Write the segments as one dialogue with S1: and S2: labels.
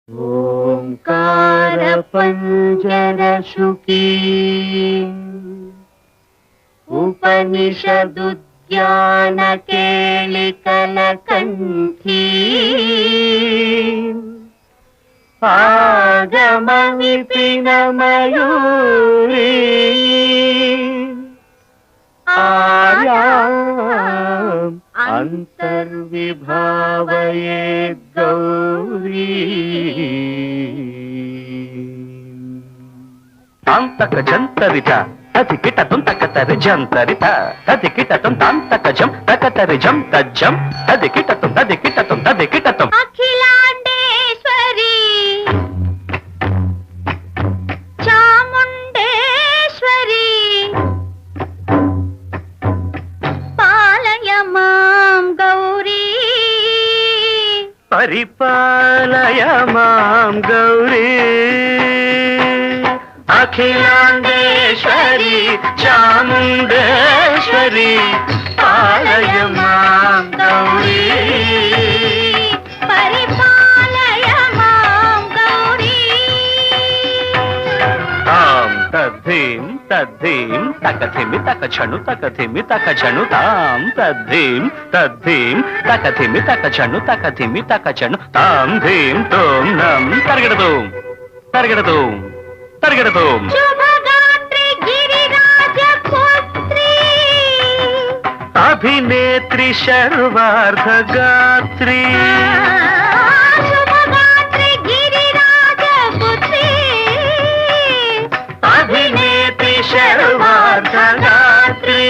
S1: ఓంకార పంజర శుకీ ఉపనిషదుద్యాన కేళికల కంఠీ ఆగమ విపిన మయూరీ ఆర్యాం అంతర్విభావయేద్ గౌరీ
S2: తాంతక జంతరిత తది కిటతం తకతరి జంతరిత తది కిటతం తాంతక జం తకతరి జం తజ్జం తది కిటతం
S1: అఖిలాండేశ్వరి చాముండేశ్వరి పాలయ మాం గౌరీ
S2: పరిపాలయ మాం గౌరీ అఖిలాండేశ్వరి చాముండేశ్వరి పాలయ మాం గౌరీ
S1: పరిపాలయ మాం గౌరీ
S2: తాం తద్ధీం తద్ధీం తకథిమి తకచను తకథిమి తకచను తాం తద్ధీం తద్ధీం తకథిమి తకచను తకథిమి తకచను తాం ధీం తోం నం తరగడదోం తరగడదోం తరగడదోం
S1: శుభగాత్రి గిరిరాజ పుత్రి
S2: అభినేత్రి శర్వార్ధ గాత్రి
S1: శుభగాత్రి గిరిరాజ పుత్రి
S2: అభినేత్రి శర్వార్ధ గాత్రి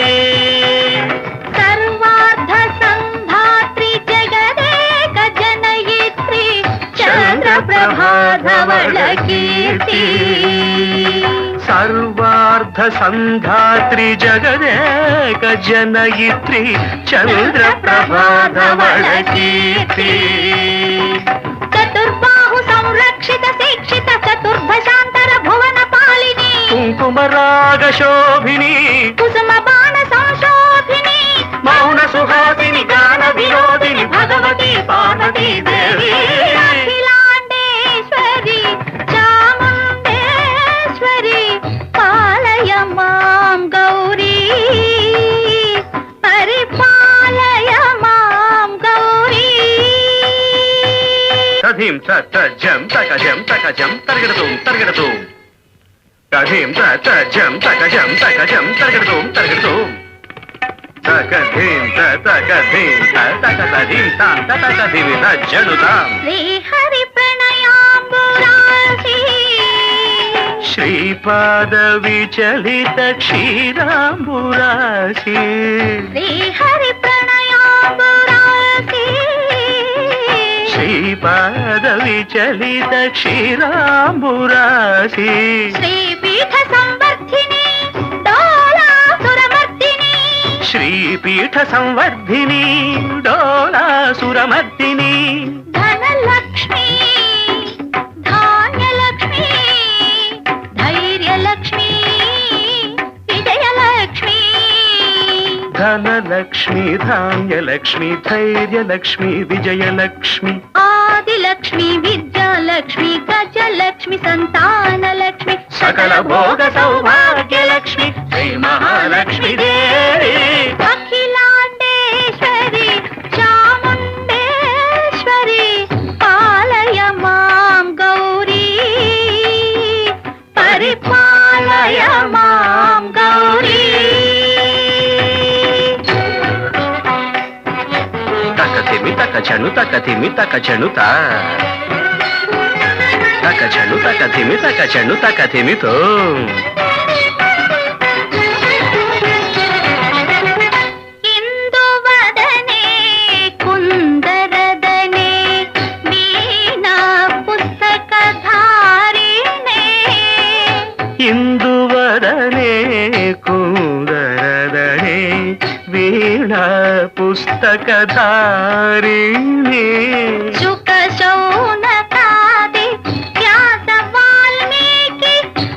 S1: సర్వార్థ సంధాత్రి జగదేక జనయిత్రి చంద్రప్రభాధవళ కీర్తి
S2: సర్వార్ధ సంధాత్రి జగదేక జనయిత్రి చంద్రప్రభాధవళ కీర్తి
S1: చతుర్బాహు సంరక్షిత శిక్షిత చతుర్భశాంతర భువన పాలిని
S2: కుంకుమరాగ శోభిని
S1: కుసుమ బాణ సంశోభిని
S2: మౌన సుహాసిని గాన వినోదిని భగవతి పార్వతీ దేవి
S1: అఖిలాండేశ్వరి చాముండేశ్వరి పాలయ మాం గౌరీ పరిపాలయ మాం గౌరీ
S2: తధీం తజ్జం తకజం తకజం తరగడదోం తరగడదోం తధీం తజ్జం తకజం తకజం తరగడదోం తరగడదోం తకధీం తకధీం తకధీం తాం తకధీం తజ్జనుతాం
S1: శ్రీహరి ప్రణయాంబురాశి
S2: శ్రీపాద విచలిత క్షీరాంబురాశి
S1: శ్రీహరి ప్రణయాంబురాశి
S2: శ్రీపాద విచలిత క్షీరాంబురాశి
S1: శ్రీపీఠ సంవర్ధిని డోలాసురమర్దిని
S2: శ్రీపీఠ సంవర్ధిని డోలాసురమర్దిని
S1: ధనలక్ష్మి ధాన్యలక్ష్మి ధైర్యలక్ష్మి విజయలక్ష్మి
S2: ధనలక్ష్మి ధాన్యలక్ష్మి ధైర్యలక్ష్మి విజయలక్ష్మి
S1: ఆదిలక్ష్మి విద్యాలక్ష్మి గజలక్ష్మి సంతానలక్ష్మి
S2: సకల భోగ సౌభాగ్యలక్ష్మి శ్రీ మహాలక్ష్మి దేవి
S1: అఖిలాండేశ్వరి చాముండేశ్వరి పాలయ మాం గౌరీ పరిపాలయ మాం గౌరీ
S2: తకతిమి తకచను తకతిమి తకచను తా తకచను తకతిమి తకచను తకతిమితో
S1: ఇందువదనే కుందరదనే వీణా పుస్తకధారిణే
S2: ఇందువదనే కుందరదనే వీణా పుస్తకధారిణి
S1: శుక శౌనకాది వ్యాస వాల్మీకి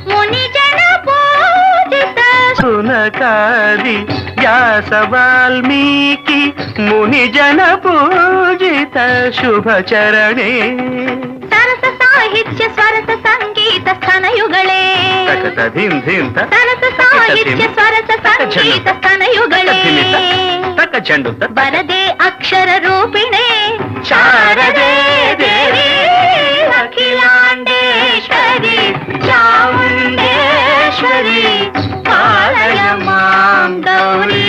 S1: మునిజన పూజిత
S2: సునకాది వ్యాస వాల్మీకి మునిజన పూజిత శుభచరణే
S1: సరస ತನಯುಗಳೇ
S2: ತಕತ ಧೀಂ ಧೀಂ ತ
S1: ಸರಸ ಸಾಹಿತ್ಯ ಸ್ವರಸ ಸಂಗೀತ ಸ್ತನಯುಗಳೇ
S2: ತಕ ಚೆಂಡು ತ
S1: ಬರದೆ ಅಕ್ಷರ ರೂಪಿಣೆ
S2: ಶಾರದೆ ದೇವಿ
S1: ಅಖಿಲಾಂಡೇಶ್ವರಿ ಚಾಮುಂಡೇಶ್ವರಿ ಪಾಲಯ ಮಾಂ ಗೌರಿ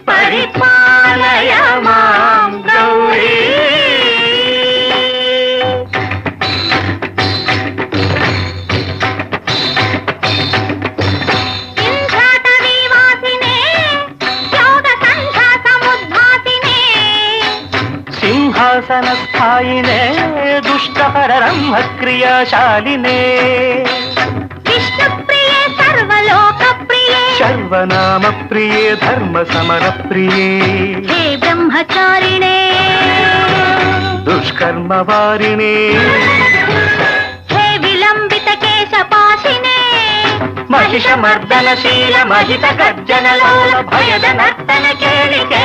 S1: ಪರಿಪಾಲಯ ಮಾಂ ಗೌರಿ
S2: ಸಿಂಹಾಸನ ಸ್ಥಾಯಿನೇ ದುಷ್ಟಪರರಂಹ ಕ್ರಿಯಾಶಾಲಿನೇ
S1: ವಿಷ್ಣು ಪ್ರಿಯೆ ಸರ್ವಲೋಕ ಪ್ರಿಯೆ
S2: ಸರ್ವನಾಮ ಪ್ರಿಯೇ ಧರ್ಮ ಸಮರ ಪ್ರಿಯೇ
S1: ಹೇ ಬ್ರಹ್ಮಚಾರಿಣೇ
S2: ದುಷ್ಕರ್ಮ ವಾರಿಣೇ
S1: ಹೇ ವಿಲಂಬಿತ ಕೇಶಪಾಶಿನೇ
S2: ಮಹಿಷ ಮರ್ದನಶೀಲ ಮಹಿತ ಗರ್ಜನ ಲೋಲ ಭಯದ ನರ್ತನ ಕೇಳಿಕೆ